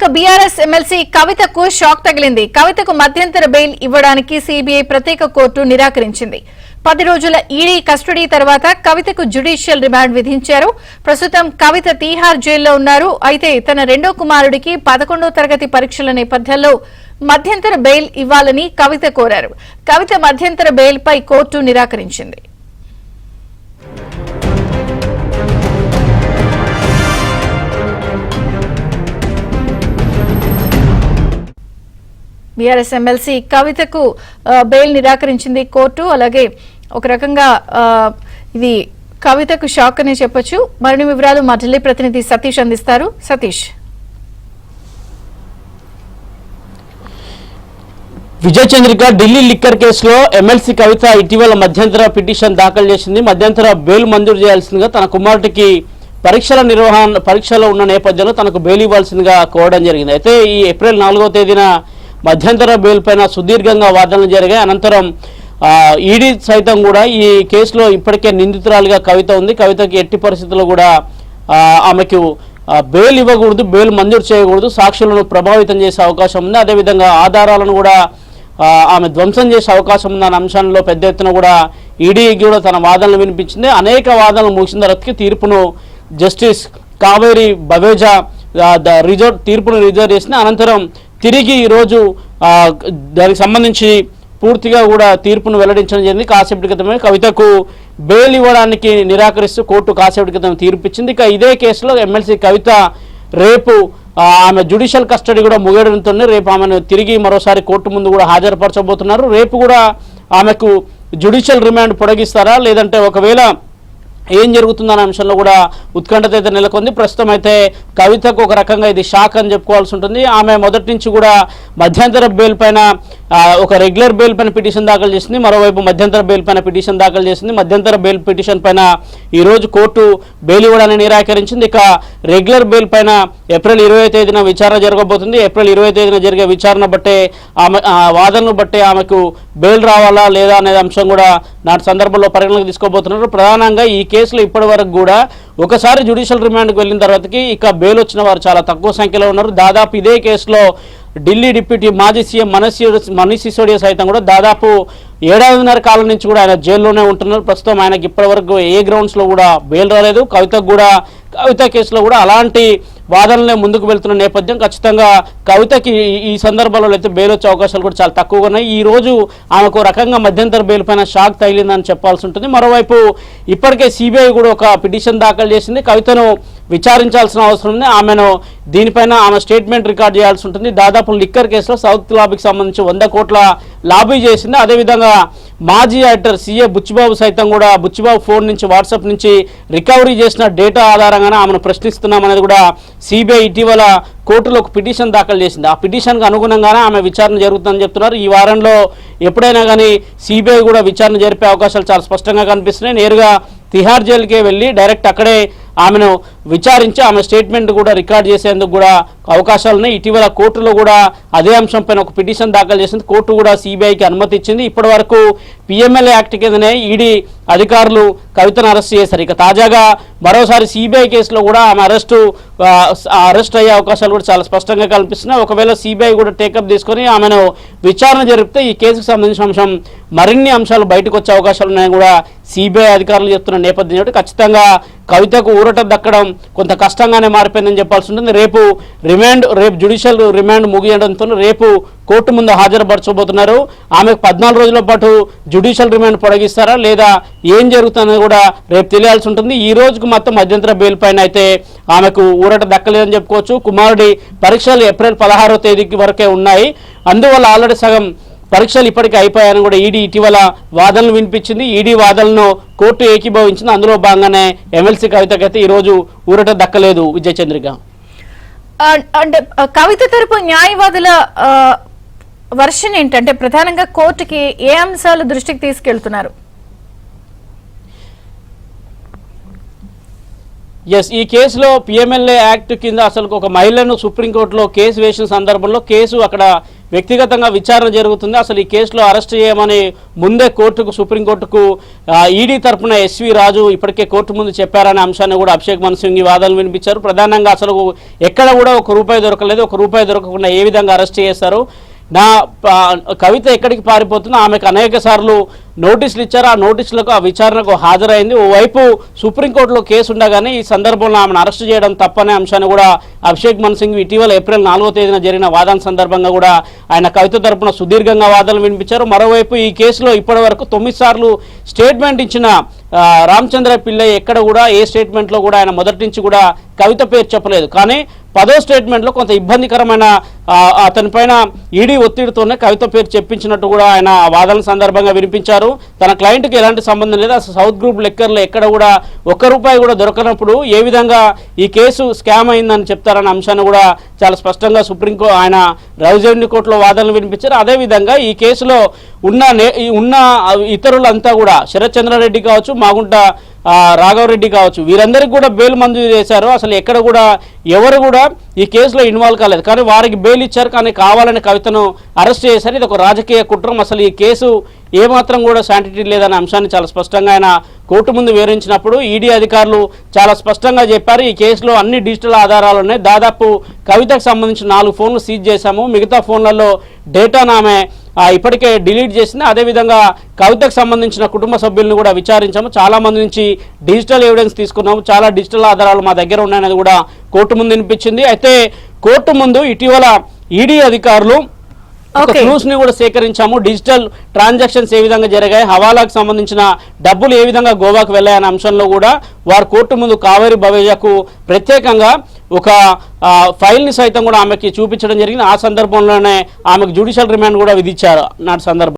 BRS MLC కవితకు shock తగిలింది. కవితకు మధ్యంతర బెయిల్ ఇవ్వడానికి సీబీఐ ప్రత్యేక కోర్టు నిరాకరించింది. 10 రోజుల ఈడీ కస్టడీ తర్వాత కవితకు జ్యుడిషియల్ రిమాండ్ విధించారు. ప్రస్తుతం కవిత తీహార్ జైల్లో ఉన్నారు. అయితే తన రెండో కుమారుడికి 11వ తరగతి పరీక్షల నేపథ్యంలో మధ్యంతర బెయిల్ ఇవ్వాలని కవిత కోరారు. కవిత మధ్యంతర బెయిల్పై కోర్టు నిరాకరించింది. బీఆర్ఎస్ ఎమ్మెల్సీ కవితకు బెయిల్ నిరాకరించింది కోర్టు. అలాగే ఒక రకంగా ఇది కవితకు షాక్ అనే చెప్పొచ్చు. మరిన్ని వివరాలు మా ఢిల్లీ ప్రతినిధి సతీష్ అందిస్తారు. సతీష్, విజయ్ చంద్రిక, ఢిల్లీ లిక్కర్ కేసులో ఎమ్మెల్సీ కవిత ఇటీవల మధ్యంతర పిటిషన్ దాఖలు చేసింది. మధ్యంతర బెయిల్ మంజూరు చేయాల్సిందిగా తన కుమారుడికి పరీక్షలో ఉన్న నేపథ్యంలో తనకు బెయిల్ ఇవ్వాల్సిందిగా కోరడం జరిగింది. అయితే ఈ ఏప్రిల్ 4వ తేదీన మధ్యంతర బెయిల్ పైన సుదీర్ఘంగా వాదనలు జరిగాయి. అనంతరం ఈడీ సైతం కూడా ఈ కేసులో ఇప్పటికే నిందితురాలిగా కవిత ఉంది. కవితకి ఎట్టి పరిస్థితుల్లో కూడా ఆమెకు బెయిల్ ఇవ్వకూడదు, బెయిల్ మంజూరు చేయకూడదు, సాక్షులను ప్రభావితం చేసే అవకాశం ఉంది. అదేవిధంగా ఆధారాలను కూడా ఆమె ధ్వంసం చేసే అవకాశం ఉందన్న అంశాల్లో పెద్ద ఎత్తున కూడా ఈడీ కూడా తన వాదనలు వినిపించింది. అనేక వాదనలు ముగిసిన తర్వాతకి తీర్పును జస్టిస్ కావేరి బవేజా తీర్పును రిజర్వ్ చేసింది. అనంతరం తిరిగి ఈరోజు దానికి సంబంధించి పూర్తిగా కూడా తీర్పును వెల్లడించడం జరిగింది. కాసేపటి క్రితమే కవితకు బెయిల్ ఇవ్వడానికి నిరాకరిస్తూ కోర్టు కాసేపటి క్రితం తీర్పు ఇచ్చింది. ఇక ఇదే కేసులో ఎమ్మెల్సీ కవిత రేపు ఆమె జ్యుడిషియల్ కస్టడీ కూడా ముగియడంతో రేపు ఆమెను తిరిగి మరోసారి కోర్టు ముందు కూడా హాజరుపరచబోతున్నారు. రేపు కూడా ఆమెకు జ్యుడిషియల్ రిమాండ్ పొడిగిస్తారా, లేదంటే ఒకవేళ ఏం జరుగుతుందనే అంశంలో కూడా ఉత్కంఠత అయితే నెలకొంది. ప్రస్తుతం అయితే కవితకు ఒక రకంగా ఇది షాక్ అని చెప్పుకోవాల్సి ఉంటుంది. ఆమె మొదటి నుంచి కూడా మధ్యంతర బెయిల్ పైన ఒక రెగ్యులర్ బెయిల్ పైన పిటిషన్ దాఖలు చేసింది, మరోవైపు మధ్యంతర బెయిల్ పైన పిటిషన్ దాఖలు చేసింది. మధ్యంతర బెయిల్ పిటిషన్ పైన ఈరోజు కోర్టు బెయిల్ ఇవ్వడానికి నిరాకరించింది. ఇక రెగ్యులర్ బెయిల్ పైన ఏప్రిల్ 20వ తేదీన విచారణ జరగబోతుంది. ఏప్రిల్ 20వ తేదీన జరిగే విచారణ బట్టే ఆమె వాదనలు బట్టే ఆమెకు బెయిల్ రావాలా లేదా అనే అంశం కూడా నాటి సందర్భంలో పరిగణలోకి తీసుకోబోతున్నారు. ప్రధానంగా ఈ కేసులో ఇప్పటి వరకు కూడా ఒకసారి జ్యుడిషియల్ రిమాండ్కి వెళ్ళిన తర్వాతకి ఇక బెయిల్ వచ్చిన వారు చాలా తక్కువ సంఖ్యలో ఉన్నారు. దాదాపు ఇదే కేసులో ఢిల్లీ డిప్యూటీ మాజీ సీఎం మనీష్ సిసోడియా సైతం కూడా దాదాపు 7.5 కాలం నుంచి కూడా ఆయన జైల్లోనే ఉంటున్నారు. ప్రస్తుతం ఆయనకి ఇప్పటివరకు ఏ గ్రౌండ్స్లో కూడా బెయిల్ రాలేదు. కవిత కేసులో కూడా అలాంటి వాదనలే ముందుకు వెళ్తున్న నేపథ్యం ఖచ్చితంగా కవితకి ఈ సందర్భంలో అయితే బెయిల్ వచ్చే అవకాశాలు కూడా చాలా తక్కువగా ఉన్నాయి. ఈ రోజు ఆమెకు రకంగా మధ్యంతర బెయిల్ పైన షాక్ తగిలిందని చెప్పాల్సి ఉంటుంది. మరోవైపు ఇప్పటికే సిబిఐ కూడా ఒక పిటిషన్ దాఖలు చేసింది. కవితను విచారించాల్సిన అవసరం ఉంది. ఆమెను దీనిపైన ఆమె స్టేట్మెంట్ రికార్డ్ చేయాల్సి ఉంటుంది. దాదాపు లిక్కర్ కేసులో సౌత్ లాబీకి సంబంధించి 100 కోట్ల లాబీ చేసింది. అదేవిధంగా మాజీ యాక్టర్ సీఏ బుచ్చిబాబు సైతం కూడా బుచ్చిబాబు ఫోన్ నుంచి వాట్సాప్ నుంచి రికవరీ చేసిన డేటా ఆధారంగానే ఆమెను ప్రశ్నిస్తున్నామనేది కూడా సిబిఐ ఇటీవల కోర్టులో ఒక పిటిషన్ దాఖలు చేసింది. ఆ పిటిషన్కు అనుగుణంగానే ఆమె విచారణ జరుగుతుందని చెప్తున్నారు. ఈ వారంలో ఎప్పుడైనా కానీ సిబిఐ కూడా విచారణ జరిపే అవకాశాలు చాలా స్పష్టంగా కనిపిస్తున్నాయి. నేరుగా తిహార్ జైలుకే వెళ్ళి డైరెక్ట్ అక్కడే ఆమెను విచారించి ఆమె స్టేట్మెంట్ కూడా రికార్డ్ చేసేందుకు కూడా అవకాశాలు ఉన్నాయి. ఇటీవల కోర్టులో కూడా అదే అంశంపైన ఒక పిటిషన్ దాఖలు చేసింది. కోర్టు కూడా సిబిఐకి అనుమతి ఇచ్చింది. ఇప్పటి వరకు పిఎంఎల్ఏ యాక్ట్ కిందనే ఈడీ అధికారులు కవితను అరెస్ట్ చేశారు. ఇక తాజాగా మరోసారి సిబిఐ కేసులో కూడా ఆమె అరెస్ట్ అయ్యే అవకాశాలు కూడా చాలా స్పష్టంగా కనిపిస్తున్నాయి. ఒకవేళ సిబిఐ కూడా టేకప్ తీసుకొని ఆమెను విచారణ జరిపితే ఈ కేసుకు సంబంధించిన అంశం మరిన్ని అంశాలు బయటకు వచ్చే అవకాశాలు ఉన్నాయని కూడా సిబిఐ అధికారులు చెప్తున్న నేపథ్యం ఖచ్చితంగా కవితకు ఊరట దక్కడం కొంత కష్టంగానే మారిపోయిందని చెప్పాల్సి ఉంటుంది. రేపు జ్యుడిషియల్ రిమాండ్ ముగియడంతో రేపు కోర్టు ముందు హాజరుపరచబోతున్నారు. ఆమెకు 14 రోజుల పాటు జ్యుడిషియల్ రిమాండ్ పొడిగిస్తారా లేదా ఏం జరుగుతుందని కూడా రేపు తెలియాల్సి ఉంటుంది. ఈ రోజుకు మొత్తం మధ్యంతర బెయిల్ పైన అయితే ఆమెకు ఊరట దక్కలేదని చెప్పుకోవచ్చు. కుమారుడి పరీక్షలు ఏప్రిల్ 16వ తేదీకి వరకే ఉన్నాయి. అందువల్ల ఆల్రెడీ సగం పరీక్షలు ఇప్పటికీ అయిపోయాయని కూడా ఈడీ ఇటీవల వాదనలు వినిపించింది. ఈడీ వాదనలను కోర్టు ఏకీభవించింది. అందులో భాగంగానే ఎమ్మెల్సీ కవితకైతే ఈరోజు ఊరట దక్కలేదు. విజయ్ చంద్రిక, అంటే కవిత తరపు న్యాయవాదుల వర్షన్ ఏంటంటే ప్రధానంగా కోర్టుకి ఏ అంశాలు దృష్టికి తీసుకెళ్తున్నారు? ఈ కేసులో పిఎంఎల్ఏ యాక్ట్ కింద అసలు ఒక మహిళను సుప్రీంకోర్టులో కేసు వేసిన సందర్భంలో కేసు అక్కడ వ్యక్తిగతంగా విచారణ జరుగుతుంది. అసలు ఈ కేసులో అరెస్ట్ చేయమని ముందే సుప్రీంకోర్టుకు ఈడీ తరపున ఎస్వి రాజు ఇప్పటికే కోర్టు ముందు చెప్పారనే అంశాన్ని కూడా అభిషేక్ మను సింఘ్వి వాదనలు వినిపించారు. ప్రధానంగా అసలు ఎక్కడ కూడా ₹1 దొరకలేదు, ₹1 దొరకకుండా ఏ విధంగా అరెస్ట్ చేశారు, కవిత ఎక్కడికి పారిపోతుందో ఆమెకు అనేక సార్లు నోటీసులు ఇచ్చారు. ఆ నోటీసులకు ఆ విచారణకు హాజరైంది. ఓవైపు సుప్రీంకోర్టులో కేసు ఉండగానే ఈ సందర్భంలో ఆమెను అరెస్ట్ చేయడం తప్పనే అంశాన్ని కూడా అభిషేక్ మను సింఘ్వి ఇటీవల ఏప్రిల్ 4వ తేదీన జరిగిన వాదన సందర్భంగా కూడా ఆయన కవిత తరపున సుదీర్ఘంగా వాదనలు వినిపించారు. మరోవైపు ఈ కేసులో ఇప్పటి వరకు 9 సార్లు స్టేట్మెంట్ ఇచ్చిన రామచంద్ర పిల్లై ఎక్కడ కూడా ఏ స్టేట్మెంట్లో కూడా ఆయన మొదటి నుంచి కూడా కవిత పేరు చెప్పలేదు. కానీ 10వ స్టేట్మెంట్లో కొంత ఇబ్బందికరమైన అతని పైన ఈడీ ఒత్తిడితోనే కవిత పేరు చెప్పించినట్టు కూడా ఆయన వాదన సందర్భంగా వినిపించారు. తన క్లయింట్కి ఎలాంటి సంబంధం లేదు, అసలు సౌత్ గ్రూప్ లెక్కర్లో ఎక్కడ కూడా ₹1 కూడా దొరకనప్పుడు ఏ విధంగా ఈ కేసు స్కామ్ అయిందని చెప్తారన్న అంశాన్ని కూడా చాలా స్పష్టంగా ఆయన రెవెన్యూ కోర్టులో వాదనలు వినిపించారు. అదేవిధంగా ఈ కేసులో ఉన్న ఇతరులంతా కూడా శరత్ చంద్రారెడ్డి కావచ్చు, మాగుంట రాఘవరెడ్డి కావచ్చు, వీరందరికీ కూడా బెయిల్ మంజూరు చేశారు. అసలు ఎక్కడ కూడా ఎవరు కూడా ఈ కేసులో ఇన్వాల్వ్ కాలేదు, కానీ వారికి బెయిల్ ఇచ్చారు. కానీ కావాలని కవితను అరెస్ట్ చేశారు. ఇది ఒక రాజకీయ కుట్రం. అసలు ఈ కేసు ఏమాత్రం కూడా శాంటిటీ లేదనే అంశాన్ని చాలా స్పష్టంగా ఆయన కోర్టు ముందు వివరించినప్పుడు ఈడీ అధికారులు చాలా స్పష్టంగా చెప్పారు, ఈ కేసులో అన్ని డిజిటల్ ఆధారాలు ఉన్నాయి. దాదాపు కవితకు సంబంధించిన 4 ఫోన్లు సీజ్ చేశాము, మిగతా ఫోన్లలో డేటాను ఆమె ఇప్పటికే డిలీట్ చేసింది. అదేవిధంగా కవితకు సంబంధించిన కుటుంబ సభ్యులను కూడా విచారించాము, చాలా మంది నుంచి డిజిటల్ ఎవిడెన్స్ తీసుకున్నాము, చాలా డిజిటల్ ఆధారాలు మా దగ్గర ఉన్నాయనేది కూడా కోర్టు ముందు వినిపించింది. అయితే కోర్టు ముందు ఇటీవల ఈడీ అధికారులు క్లూస్ ని కూడా సేకరించాము, డిజిటల్ ట్రాన్సాక్షన్స్ ఏ విధంగా జరిగాయి, హవాలాకు సంబంధించిన డబ్బులు ఏ విధంగా గోవాకు వెళ్ళాయనే అంశంలో కూడా వారు కోర్టు ముందు కావేరి బవేజాకు ప్రత్యేకంగా ఒక ఫైల్ని సైతం కూడా ఆమెకి చూపించడం జరిగింది. ఆ సందర్భంలోనే ఆమెకు జ్యుడిషియల్ రిమాండ్ కూడా విధించారు నాటి సందర్భం.